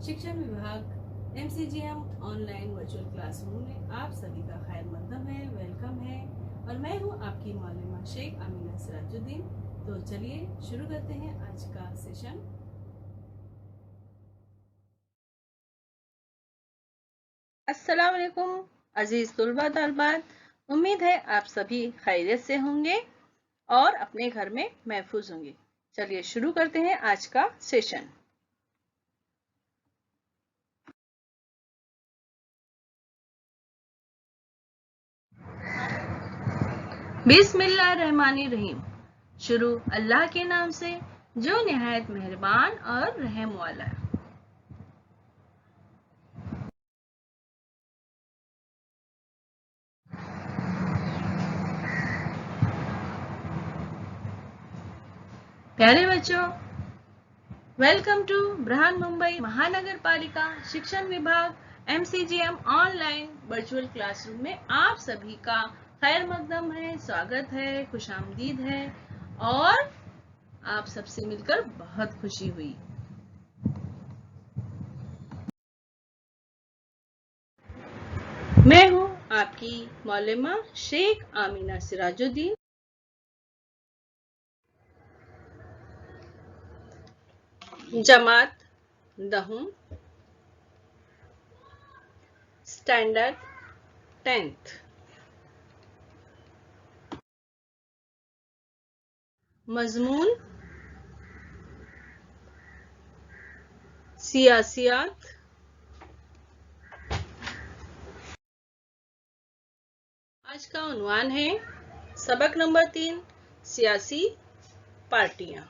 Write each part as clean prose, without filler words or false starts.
शिक्षण विभाग MCGM online virtual classroom में आप सभी का खैर मकदम है, वेलकम है। और मैं हूँ आपकी मौलमा शेख आमीना सिराजुद्दीन। तो चलिए शुरू करते हैं आज का सेशन। अस्सलाम वालेकुम अजीज तुलबा तालबात, उम्मीद है आप सभी खैरियत से होंगे और अपने घर में महफूज होंगे। चलिए शुरू करते हैं आज का सेशन। बिस्मिल्लाहिर्रहमानिर्रहीम। शुरू अल्लाह के नाम से जो निहायत मेहरबान और रहम वाला है। प्यारे बच्चों, वेलकम टू बृहन मुंबई महानगर पालिका शिक्षण विभाग MCGM ऑनलाइन वर्चुअल क्लासरूम में आप सभी का खैर मकदम है, स्वागत है, खुशामदीद है और आप सबसे मिलकर बहुत खुशी हुई। मैं हूं आपकी मौलमा शेख आमीना सिराजुद्दीन। जमात दहुम, स्टैंडर्ड 10th। मजमून सियासियात, आज का उन्वान है सबक नंबर 3, सियासी पार्टियां।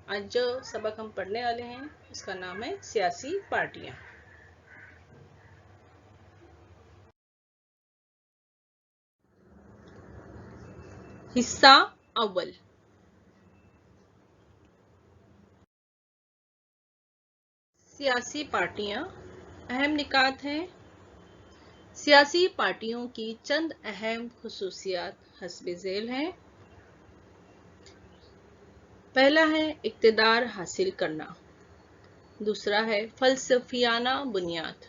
आज जो सबक हम पढ़ने वाले हैं उसका नाम है सियासी पार्टियां। हिस्सा अव्वल। सियासी पार्टियां, अहम निकात हैं। सियासी पार्टियों की चंद अहम खुसूसियात हस्बे झेल हैं। पहला है इक्तिदार हासिल करना, दूसरा है फलसफियाना बुनियाद,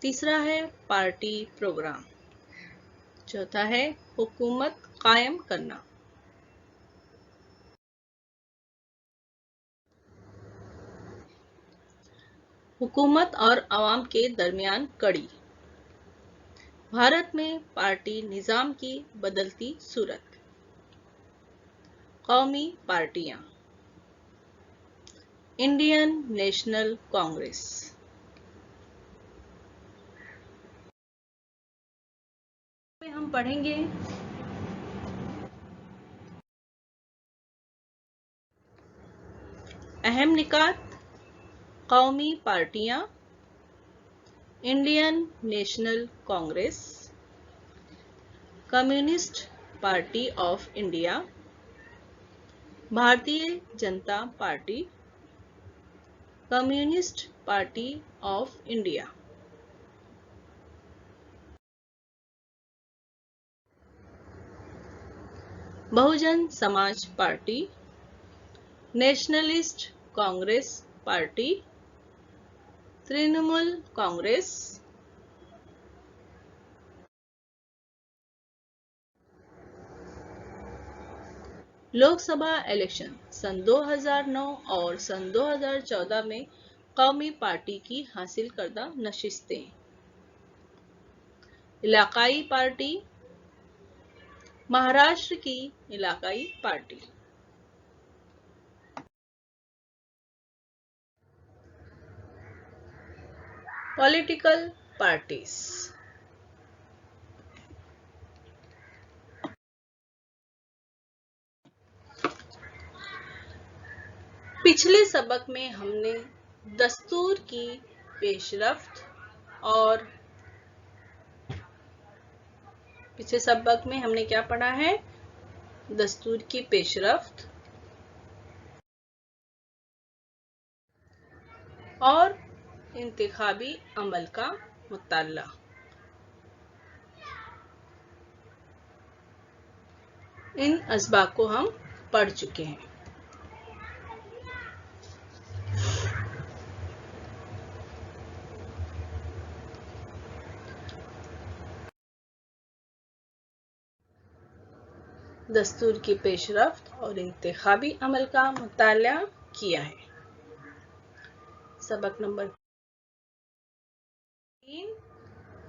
तीसरा है पार्टी प्रोग्राम, चौथा है हुकूमत कायम करना। हुकूमत और अवाम के दरमियान कड़ी। भारत में पार्टी निजाम की बदलती सूरत। कौमी पार्टियां। इंडियन नेशनल कांग्रेस। में हम पढ़ेंगे अहम निकात। कौमी पार्टियां, इंडियन नेशनल कांग्रेस, कम्युनिस्ट पार्टी ऑफ इंडिया, भारतीय जनता पार्टी, कम्युनिस्ट पार्टी ऑफ इंडिया। बहुजन समाज पार्टी, नेशनलिस्ट कांग्रेस पार्टी, तृणमूल कांग्रेस, लोकसभा इलेक्शन सन 2009 और सन 2014 में कौमी पार्टी की हासिल करदा नशिस्तें। इलाकाई पार्टी, महाराष्ट्र की इलाकाई पार्टी। Political parties. पिछले सबक में हमने दस्तूर की पेशरफ्त और पिछले सबक में हमने क्या पढ़ा है? दस्तूर की पेशरफ्त और इंतखाबी अमल का मुताला। इन असबाब को हम पढ़ चुके हैं। दस्तूर की पेशरफ्त और इंतखाबी अमल का मुताला किया है। सबक नंबर 3,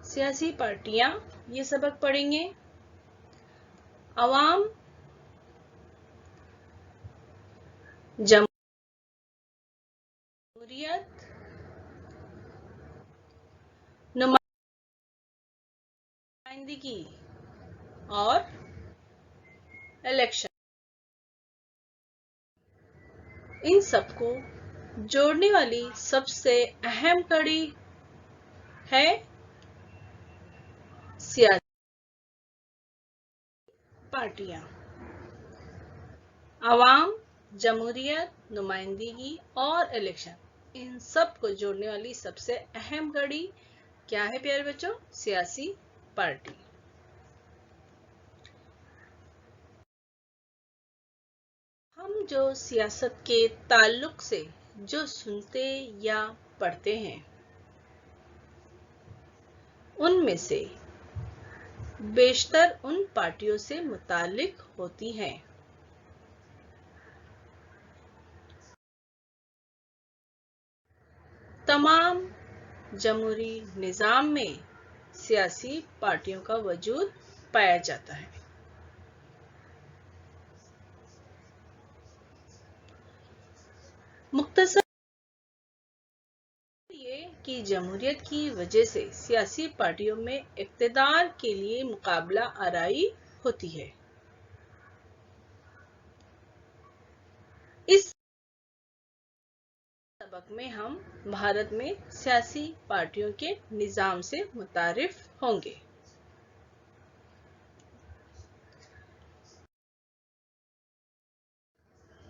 सियासी पार्टियां। ये सबक पढ़ेंगे। अवाम जमहूरियत नुमाइंदगी और इलेक्शन, इन सबको जोड़ने वाली सबसे अहम कड़ी है सियासी पार्टियां। अवाम, जमहूरियत, नुमाइंदगी और इलेक्शन, इन सब को जोड़ने वाली सबसे अहम कड़ी क्या है प्यारे बच्चों? सियासी पार्टी। हम जो सियासत के ताल्लुक से जो सुनते या पढ़ते हैं, उनमें से बेशतर उन पार्टियों से मुताल्लिक होती हैं। तमाम जमहूरी निज़ाम में सियासी पार्टियों का वजूद पाया जाता है। मुख्तसर ये कि जमहूरियत की वजह से सियासी पार्टियों में इक़्तिदार के लिए मुकाबला आराई होती है। इस सबक में हम भारत में सियासी पार्टियों के निज़ाम से मुतारिफ होंगे।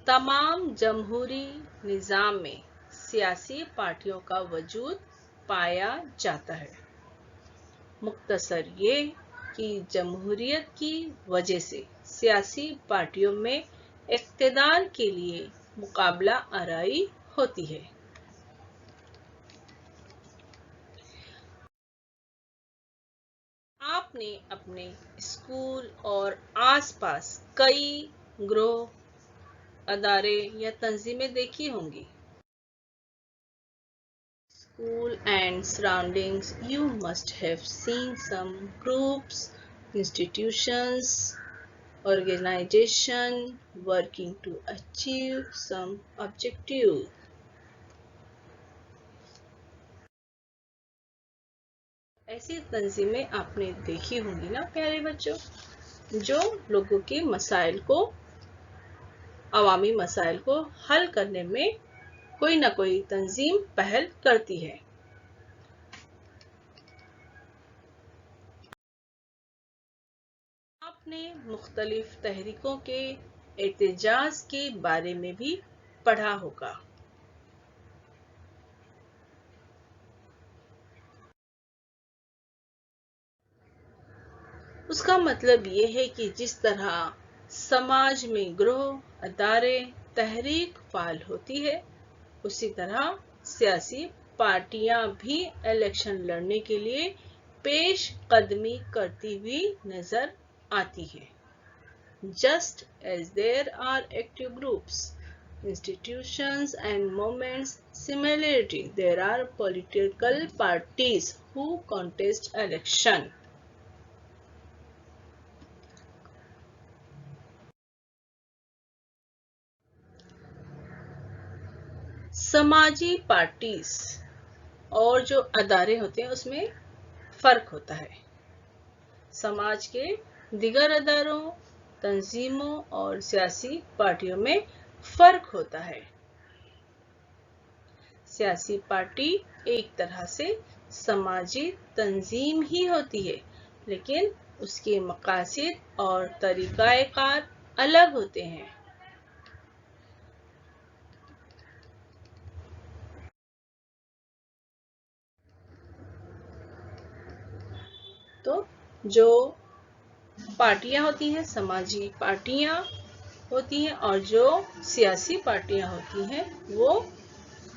तमाम जमहूरी निज़ाम में सियासी पार्टियों का वजूद पाया जाता है। मुख्तसर ये कि जमहूरियत की वजह से सियासी पार्टियों में इक़्तिदार के लिए मुकाबला आराई होती है। आपने अपने स्कूल और आसपास कई ग्रोह, अदारे या तंजीमें देखी होंगी। School and surroundings, you must have seen some groups, institutions, organization working to achieve some objective. ऐसी तंजीमें आपने देखी होंगी ना प्यारे बच्चों, जो लोगों के मसाइल को, अवामी मसाइल को हल करने में कोई ना कोई तंजीम पहल करती है। आपने मुख्तलिफ तहरीकों के एहतजाज के बारे में भी पढ़ा होगा। उसका मतलब ये है कि जिस तरह समाज में ग्रोह, अदारे, तहरीक फाल होती है, उसी तरह सियासी पार्टियां भी इलेक्शन लड़ने के लिए पेश कदमी करती हुई नजर आती है। Just as there are active groups, institutions and movements, similarly there are political parties who contest election. समाजी पार्टीज और जो अदारे होते हैं उसमें फर्क होता है। समाज के दिगर अदारों, तंजीमों और सियासी पार्टियों में फर्क होता है। सियासी पार्टी एक तरह से समाजी तंजीम ही होती है, लेकिन उसके मकासद और तरीक़ाकार अलग होते हैं। तो जो पार्टियां होती हैं, समाजी पार्टियां होती हैं, और जो सियासी पार्टियां होती हैं, वो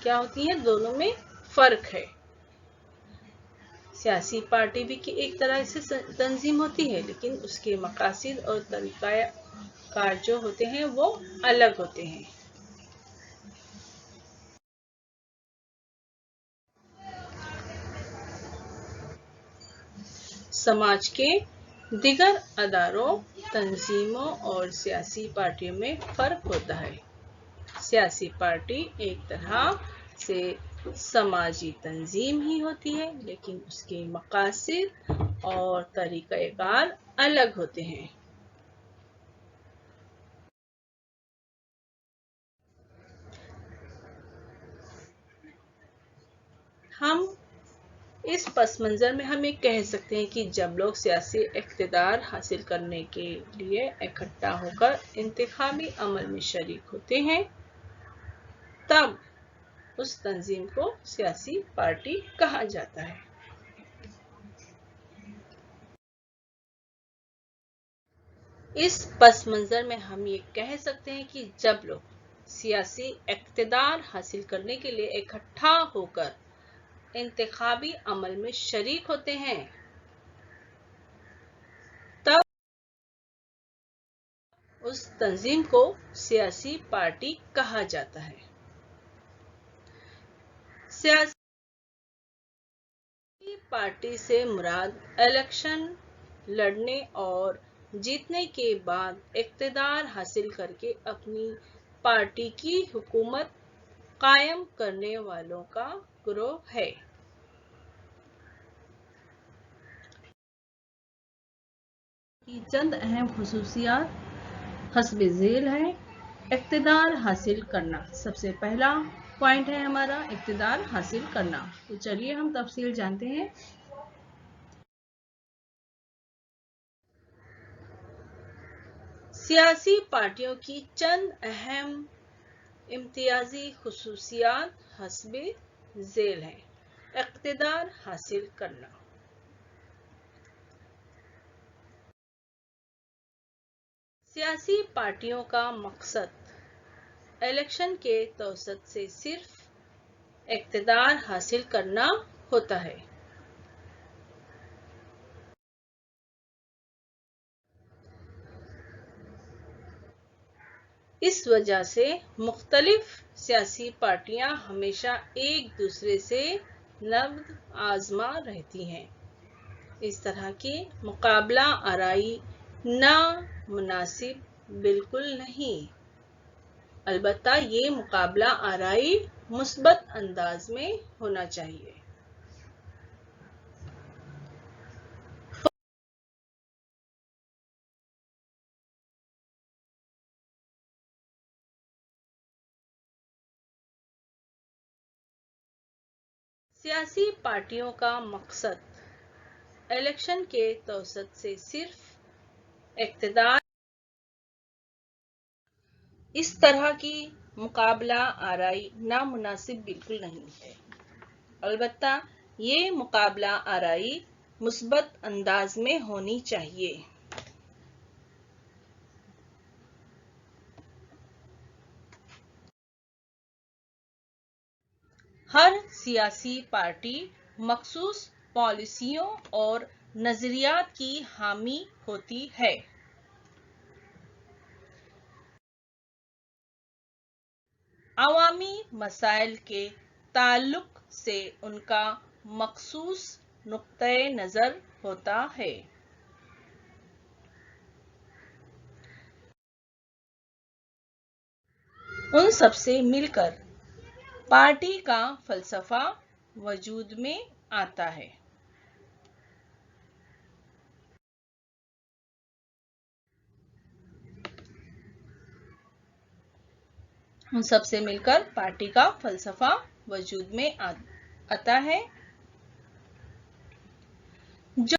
क्या होती हैं? दोनों में फर्क है। सियासी पार्टी भी की एक तरह से तंजीम होती है, लेकिन उसके मकासद और कार्य जो होते हैं वो अलग होते हैं। समाज के दिगर अदारों, तंजीमों और सियासी पार्टियों में फर्क होता है। सियासी पार्टी एक तरह से समाजी तंजीम ही होती है, लेकिन उसके मकासद और तरीक़ाकार अलग होते हैं। हम इस पस मंज़र में हम ये कह सकते हैं कि जब लोग सियासी इक़्तिदार हासिल करने के लिए इकट्ठा होकर इंतखाबी अमल में शरीक होते हैं, तब उस तंजीम को सियासी पार्टी कहा जाता है। इस पस मंज़र में हम ये कह सकते हैं कि जब लोग सियासी इक़्तिदार हासिल करने के लिए इकट्ठा होकर इंतखाबी अमल में शरीक होते हैं, तब उस तंजीम को सियासी पार्टी कहा जाता है। सियासी पार्टी से मुराद इलेक्शन लड़ने और जीतने के बाद इक़्तिदार हासिल करके अपनी पार्टी की हुकूमत कायम करने वालों का ग्रोह है। की चंद अहम खुसूसियात हस्ब झेल है। इक़्तिदार हासिल करना, सबसे पहला पॉइंट है हमारा इक़्तिदार हासिल करना। तो चलिए हम तफसील जानते हैं। सियासी पार्टियों की चंद अहम इम्तियाजी खुसूसियात हस्ब झेल है। इक़्तिदार हासिल करना, सियासी पार्टियों का मकसद इलेक्शन के तौसत से सिर्फ इक़्तिदार हासिल करना होता है। इस वजह से मुख्तलिफ सियासी पार्टियां हमेशा एक दूसरे से नब्ज़ आज़मा रहती हैं। इस तरह की मुकाबला आराई नामुनासिब बिल्कुल नहीं, अलबत्ता ये मुकाबला आराई मुस्बत अंदाज में होना चाहिए। सियासी पार्टियों का मकसद इलेक्शन के तौसत से सिर्फ इक़्तिदार, इस तरह की मुकाबला आराई नामुनासिब बिल्कुल नहीं है, अलबत्ता ये मुकाबला आराई मुस्बत अंदाज में होनी चाहिए। हर सियासी पार्टी मखसूस पॉलिसियों और नजरियात की हामी होती है। अवामी मसाइल के ताल्लुक से उनका मखसूस नुक्ते नज़र होता है। उन सबसे मिलकर पार्टी का फलसफा वजूद में आता है। उन सबसे मिलकर पार्टी का फलसफा वजूद में आता है। जो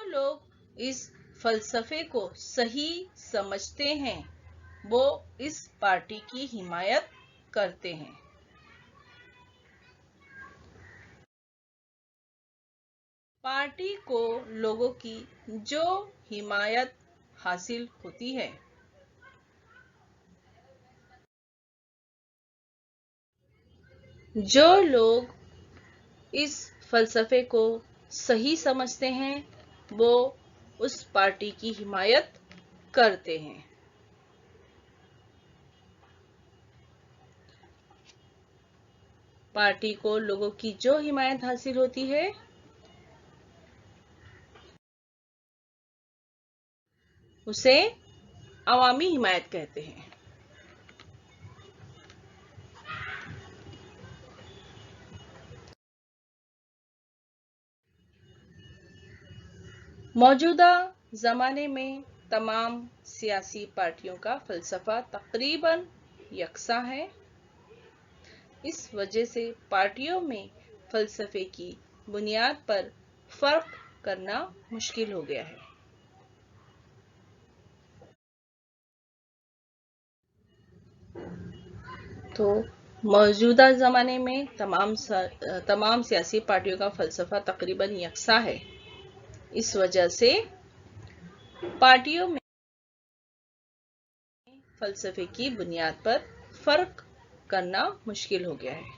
लोग इस फलसफे को सही समझते हैं, वो इस पार्टी की हिमायत करते हैं। पार्टी को लोगों की जो हिमायत हासिल होती है, जो लोग इस फलसफे को सही समझते हैं, वो उस पार्टी की हिमायत करते हैं। पार्टी को लोगों की जो हिमायत हासिल होती है उसे अवामी हिमायत कहते हैं। मौजूदा जमाने में तमाम सियासी पार्टियों का फलसफा तकरीबन यकसा है। इस वजह से पार्टियों में फलसफे की बुनियाद पर फर्क करना मुश्किल हो गया है। तो मौजूदा जमाने में तमाम सियासी पार्टियों का फलसफा तकरीबन यकसा है। इस वजह से पार्टियों में फलसफे की बुनियाद पर फर्क करना मुश्किल हो गया है।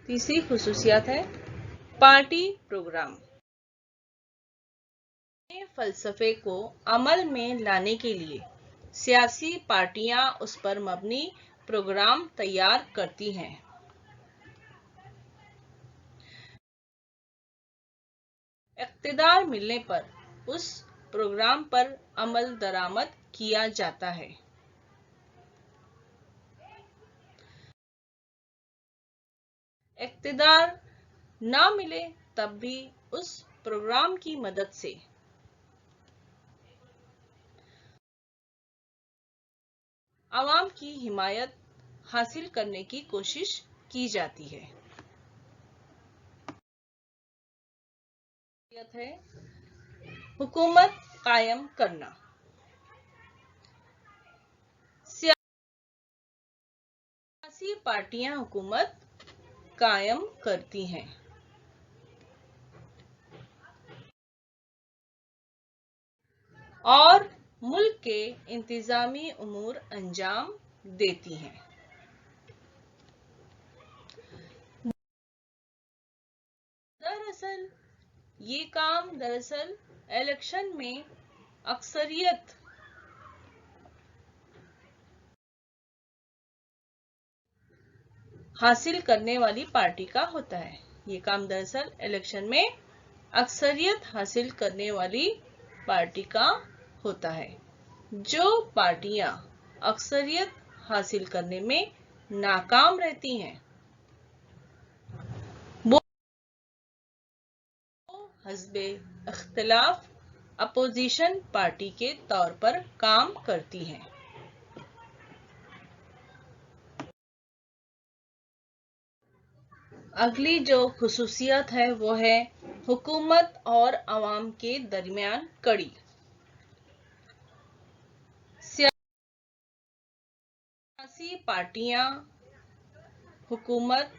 तीसरी खुसूसियत है पार्टी प्रोग्राम। फलसफे को अमल में लाने के लिए सियासी पार्टियां उस पर मबनी प्रोग्राम तैयार करती हैं। इख्तिदार मिलने पर उस प्रोग्राम पर अमल दरामद किया जाता है। इख्तिदार ना मिले तब भी उस प्रोग्राम की मदद से आवाम की हिमायत हासिल करने की कोशिश की जाती है। हुकूमत कायम करना। सियासी पार्टियां हुकूमत कायम करती हैं। और मुल्क के इंतजामी उमूर अंजाम देती हैं। ये काम दरअसल इलेक्शन में अक्सरियत हासिल करने वाली पार्टी का होता है। ये काम दरअसल इलेक्शन में अक्सरियत हासिल करने वाली पार्टी का होता है। जो पार्टियां अक्सरियत हासिल करने में नाकाम रहती हैं वो हस्बे इख्तिलाफ अपोजिशन पार्टी के तौर पर काम करती हैं। अगली जो खुसूसियत है वो है हुकूमत और अवाम के दरमियान कड़ी। सियासी पार्टियां हुकूमत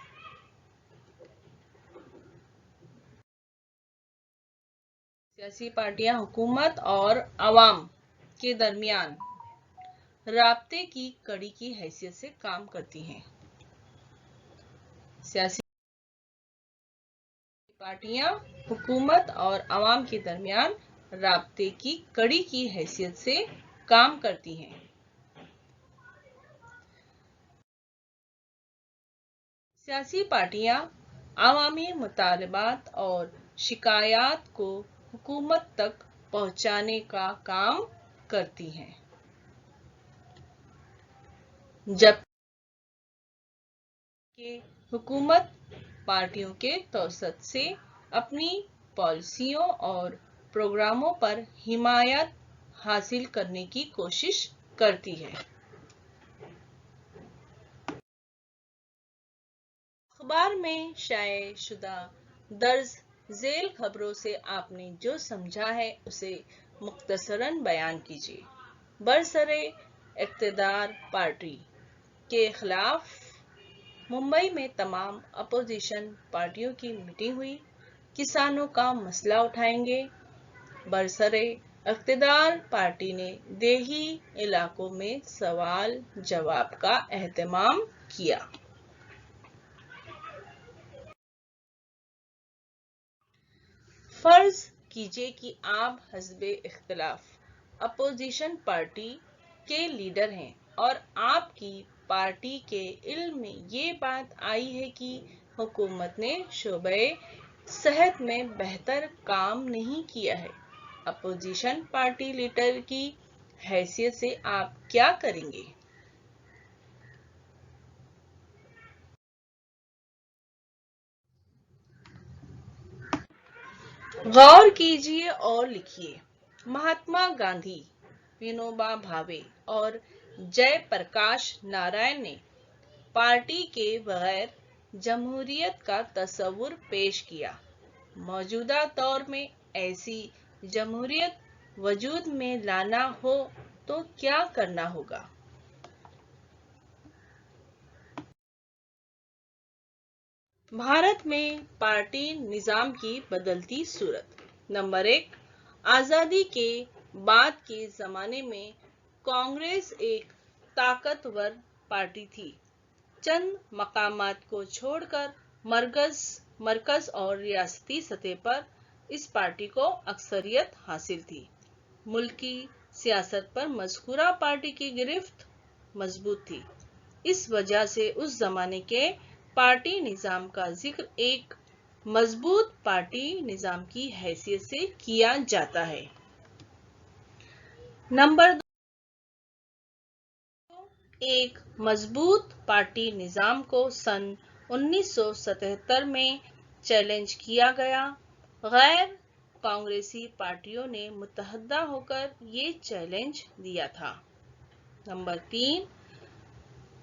और अवाम के दरमियान राब्ते की कड़ी की हैसियत से काम करती हैं। सियासी पार्टियां हुकूमत और अवाम के दरमियान राब्ते की कड़ी की हैसियत से काम करती हैं। सियासी पार्टियां अवामी मुतालबात और शिकायत को हुकूमत तक पहुंचाने का काम करती हैं, जबकि हुकूमत पार्टियों के तौसत से अपनी पॉलिसियों और प्रोग्रामों पर हिमायत हासिल करने की कोशिश करती है। अखबार में शाये शुदा दर्ज झेल खबरों से आपने जो समझा है उसे मुख्तसरन बयान कीजिए। बरसरे इख्तिदार पार्टी के खिलाफ मुंबई में तमाम अपोजिशन पार्टियों की मीटिंग हुई। किसानों का मसला उठाएंगे। बरसरे इख्तिदार पार्टी ने देही इलाकों में सवाल जवाब का एहतमाम किया। فرض کیجئے کہ آپ حزب اختلاف اپوزیشن پارٹی کے لیڈر ہیں اور آپ کی پارٹی کے علم میں یہ بات آئی ہے کہ حکومت نے شعبہ صحت میں بہتر کام نہیں کیا ہے۔ اپوزیشن پارٹی لیڈر کی حیثیت سے آپ کیا کریں گے؟ غور کیجئے اور لکھیے۔ مہاتما گاندھی، ونوبا بھاوے اور جے پرکاش نارائن نے پارٹی کے بغیر جمہوریت کا تصور پیش کیا۔ موجودہ دور میں ایسی جمہوریت وجود میں لانا ہو تو کیا کرنا ہوگا؟ بھارت میں پارٹی نظام کی بدلتی صورت۔ نمبر 1، آزادی کے بعد کے زمانے میں کانگریس ایک طاقتور پارٹی تھی۔ چند مقامات کو چھوڑ کر مرکز اور ریاستی سطح پر اس پارٹی کو اکثریت حاصل تھی۔ ملکی سیاست پر مذکورہ پارٹی کی گرفت مضبوط تھی۔ اس وجہ سے اس زمانے کے پارٹی نظام کا ذکر ایک مضبوط پارٹی نظام کی حیثیت سے کیا جاتا ہے۔ نمبر 2، ایک مضبوط پارٹی نظام کو سن 1977 میں چیلنج کیا گیا۔ غیر کانگریسی پارٹیوں نے متحد ہو کر یہ چیلنج دیا تھا۔ نمبر 3،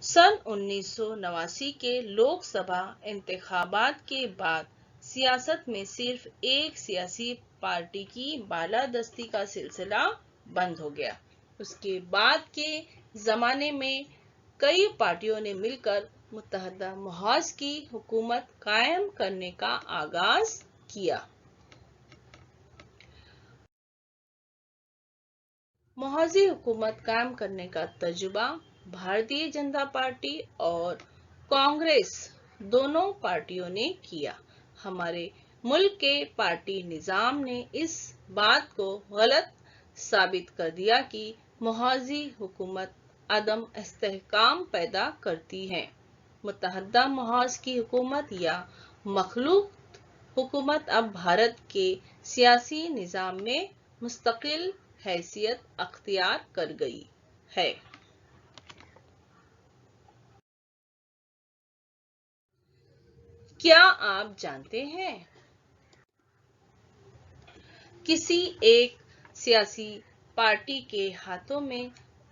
سن 1989 کے لوک سبھا انتخابات کے بعد سیاست میں صرف ایک سیاسی پارٹی کی بالادستی کا سلسلہ بند ہو گیا۔ اس کے بعد کے زمانے میں کئی پارٹیوں نے مل کر متحدہ محاذ کی حکومت قائم کرنے کا آغاز کیا۔ محاذی حکومت قائم کرنے کا تجربہ بھارتیہ جنتا پارٹی اور کانگریس دونوں پارٹیوں نے کیا۔ ہمارے ملک کے پارٹی نظام نے اس بات کو غلط ثابت کر دیا کہ محاذی حکومت عدم استحکام پیدا کرتی ہے۔ متحدہ محاذ کی حکومت یا مخلوط حکومت اب بھارت کے سیاسی نظام میں مستقل حیثیت اختیار کر گئی ہے۔ کیا آپ جانتے ہیں؟ کسی ایک سیاسی پارٹی کے ہاتھوں میں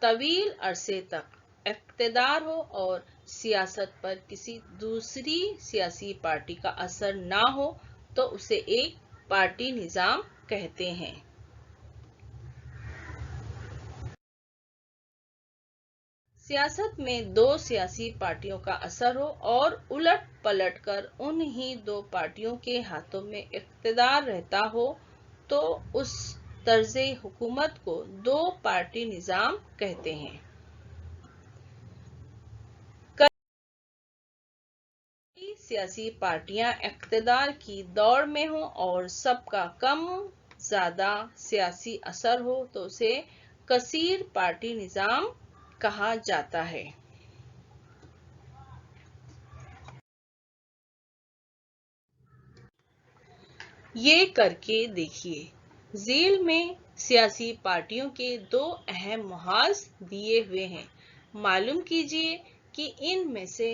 طویل عرصے تک اقتدار ہو اور سیاست پر کسی دوسری سیاسی پارٹی کا اثر نہ ہو تو اسے ایک پارٹی نظام کہتے ہیں۔ سیاست میں دو سیاسی پارٹیوں کا اثر ہو اور الٹ پلٹ کر انہی دو پارٹیوں کے ہاتھوں میں اقتدار رہتا ہو تو اس طرز حکومت کو دو پارٹی نظام کہتے ہیں۔ کئی سیاسی پارٹیاں اقتدار کی دوڑ میں ہوں اور سب کا کم زیادہ سیاسی اثر ہو تو اسے کثیر پارٹی نظام کہا جاتا ہے۔ یہ کر کے دیکھیے۔ ذیل میں سیاسی پارٹیوں کے دو اہم محاذ دیے ہوئے ہیں۔ معلوم کیجیے کہ ان میں سے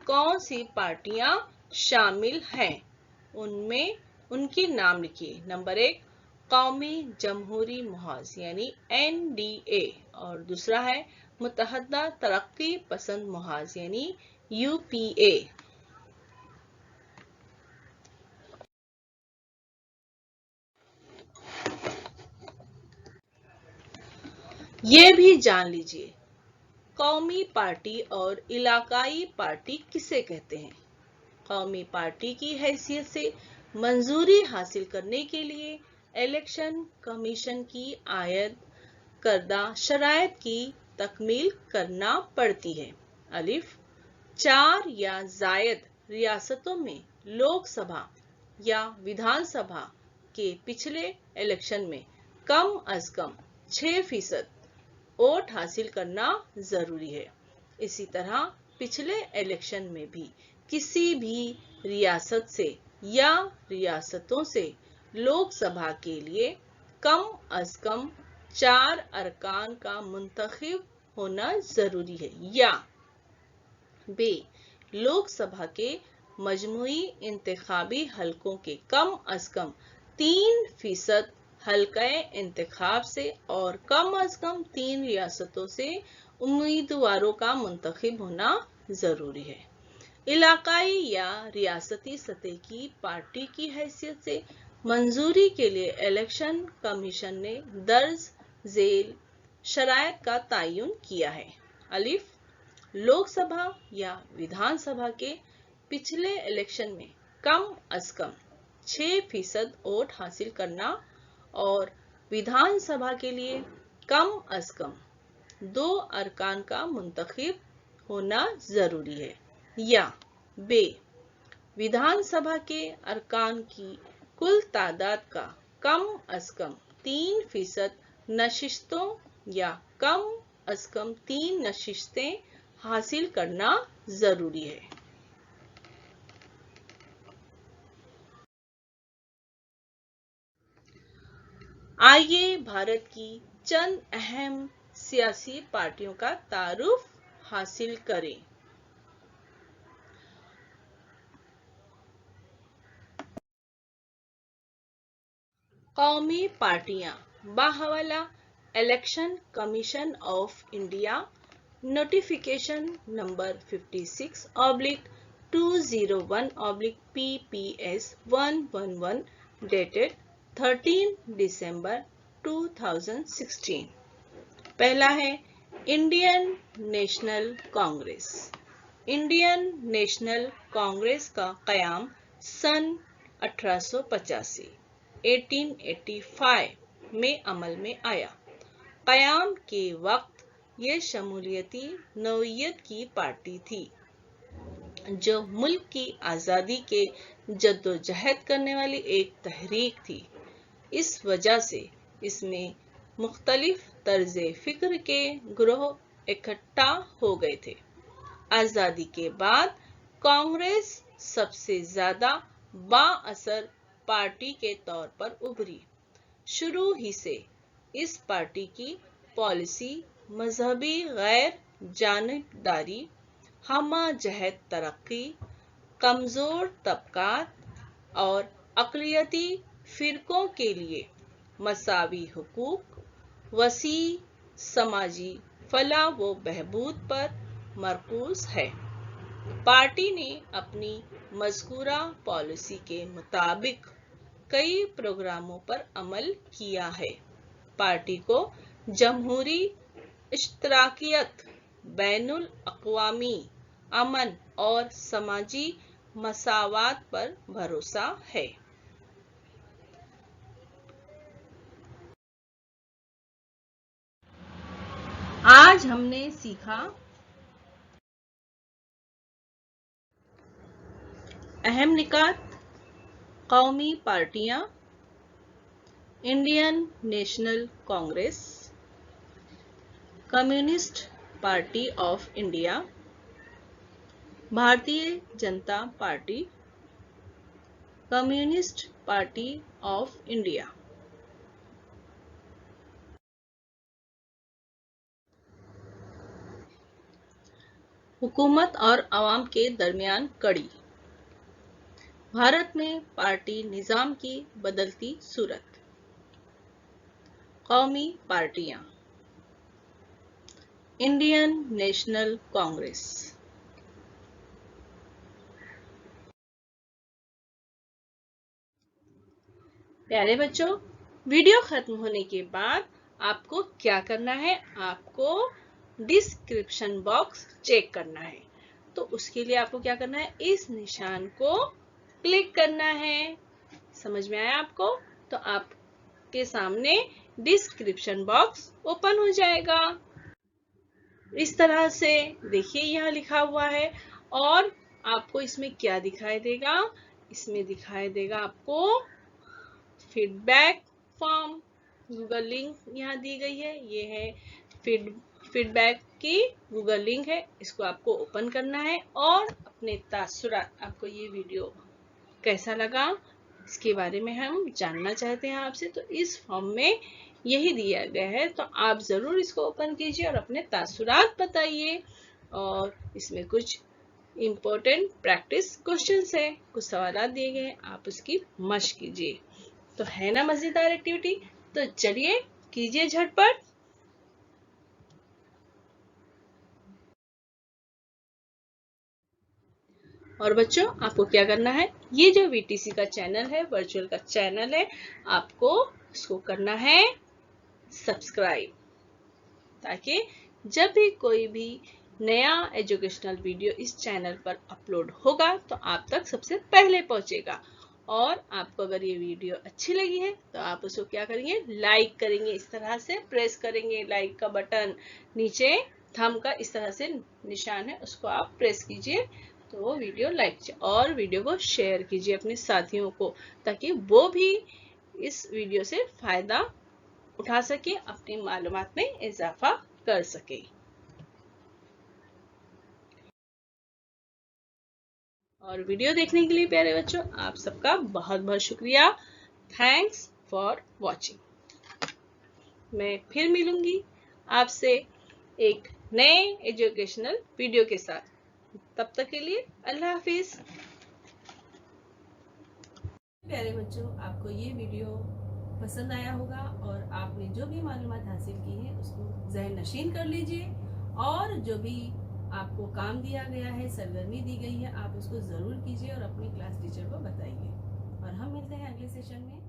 کون سی پارٹیاں شامل ہیں۔ ان کے نام لکھیے۔ نمبر 1، قومی جمہوری محاذ یعنی NDA اور دوسرا ہے متحدہ ترقی پسند محاذ یعنی UPA۔ یہ بھی جان لیجیے، قومی پارٹی اور علاقائی پارٹی کسے کہتے ہیں۔ قومی پارٹی کی حیثیت سے منظوری حاصل کرنے کے لیے الیکشن کمیشن کی عائد کردہ شرائط کی تکمیل کرنا پڑتی ہے۔ الف، 4 یا زائد ریاستوں میں لوک سبھا یا ودھان سبھا के पिछले इलेक्शन में कम अज कम 6% वोट हासिल करना जरूरी है। इसी तरह पिछले इलेक्शन में भी किसी भी रियासत से या रियासतों से लोकसभा के लिए कम अज कम 4 अरकान का मुंतखब होना जरूरी है। या बे, लोकसभा के मजमूई इंतखाबी हलकों के कम अज कम 3% हल्के इंतखाब से और कम अज कम 3 रियासतों से उम्मीदवारों का मुंतखब होना जरूरी है। इलाकाई या रियासती सतह की पार्टी की हैसियत से मंजूरी के लिए इलेक्शन कमीशन ने दर्ज झेल शराइत का तयन किया है। अलिफ, लोकसभा या विधानसभा के पिछले इलेक्शन में कम अज कम 6% वोट हासिल करना और विधानसभा के लिए कम अज कम 2 अरकान का मुंतखब होना जरूरी है। या बे, विधानसभा के अरकान की कुल तादाद का कम अज कम 3% नशिस्तों या कम अज कम 3 नशिस्तें हासिल करना जरूरी है। आइए भारत की चंद अहम सियासी पार्टियों का तारुफ हासिल करें। कौमी पार्टियां बाहवाला Election Commission of India notification number 56/201/PPS111 dated 13 दिसंबर 2016। पहला है इंडियन नेशनल कांग्रेस। इंडियन नेशनल कांग्रेस का क़याम सन 1885 में अमल में आया। क़याम के वक्त ये शमूलियती नौइयत की पार्टी थी जो मुल्क की आज़ादी के जद्दोजहद करने वाली एक तहरीक थी। इस वजह से इसमें मुख्तलिफ तर्ज़े फ़िक्र के ग्रोह इकट्ठा हो गए थे। आज़ादी के बाद कांग्रेस सबसे ज्यादा बाअसर पार्टी के तौर पर उभरी। शुरू ही से इस पार्टी की पॉलिसी मजहबी गैर जानिबदारी, हमाजहत तरक्की, कमजोर तबकात और अक़लियती फिरकों के लिए मसावी हुकूक, वसी समाजी फलाह व बहबूद पर मरकूज है। पार्टी ने अपनी मज़कूरा पॉलिसी के मुताबिक कई प्रोग्रामों पर अमल किया है। पार्टी को जमहूरी इश्तराकियत, बैनुल अक़वामी अमन और समाजी मसावात पर भरोसा है। आज हमने सीखा अहम निकात, कौमी पार्टियां, इंडियन नेशनल कांग्रेस, कम्युनिस्ट पार्टी ऑफ इंडिया, भारतीय जनता पार्टी, कम्युनिस्ट पार्टी ऑफ इंडिया। हुकूमत और अवाम के दरमियान कड़ी। भारत में पार्टी निज़ाम की बदलती सूरत। कौमी पार्टियां, इंडियन नेशनल कांग्रेस। प्यारे बच्चों, वीडियो खत्म होने के बाद आपको क्या करना है? आपको डिस्क्रिप्शन बॉक्स चेक करना है। तो उसके लिए आपको क्या करना है? इस निशान को क्लिक करना है। समझ में आया आपको? तो आपके सामने डिस्क्रिप्शन बॉक्स ओपन हो जाएगा। इस तरह से देखिए, यहाँ लिखा हुआ है और आपको इसमें क्या दिखाई देगा? इसमें दिखाई देगा आपको फीडबैक फॉर्म, गूगल लिंक यहाँ दी गई है, ये है फीडबैक की गूगल लिंक है, इसको आपको ओपन करना है और अपने तासुरात, आपको ये वीडियो कैसा लगा इसके बारे में हम जानना चाहते हैं आपसे, तो इस फॉर्म में यही दिया गया है, तो आप जरूर इसको ओपन कीजिए और अपने तासुरात बताइए। और इसमें कुछ इम्पोर्टेंट प्रैक्टिस क्वेश्चंस है, कुछ सवाल दिए गए हैं, आप उसकी मशक कीजिए। तो है ना मजेदार एक्टिविटी, तो चलिए कीजिए झटपट। और बच्चों आपको क्या करना है, ये जो VTC का चैनल है, वर्चुअल का चैनल है, आपको इसको करना है सब्सक्राइब, ताकि जब भी कोई भी नया एजुकेशनल वीडियो इस चैनल पर अपलोड होगा तो आप तक सबसे पहले पहुंचेगा। और आपको अगर ये वीडियो अच्छी लगी है तो आप उसको क्या करेंगे, लाइक करेंगे, इस तरह से प्रेस करेंगे लाइक का बटन, नीचे थंब का इस तरह से निशान है, उसको आप प्रेस कीजिए तो वो वीडियो लाइक कीजिए, और वीडियो को शेयर कीजिए अपने साथियों को, ताकि वो भी इस वीडियो से फायदा उठा सके, अपनी मालूमात में इजाफा कर सके। और वीडियो देखने के लिए प्यारे बच्चों आप सबका बहुत बहुत शुक्रिया। Thanks for watching. मैं फिर मिलूंगी आपसे एक नए एजुकेशनल वीडियो के साथ, तब तक के लिए अल्लाह हाफिज। प्यारे बच्चों आपको ये वीडियो पसंद आया होगा और आपने जो भी मालूमात हासिल की है उसको ज़हन नशीन कर लीजिए, और जो भी आपको काम दिया गया है, सरगर्मी दी गई है, आप उसको ज़रूर कीजिए और अपनी क्लास टीचर को बताइए। और हम मिलते हैं अगले सेशन में।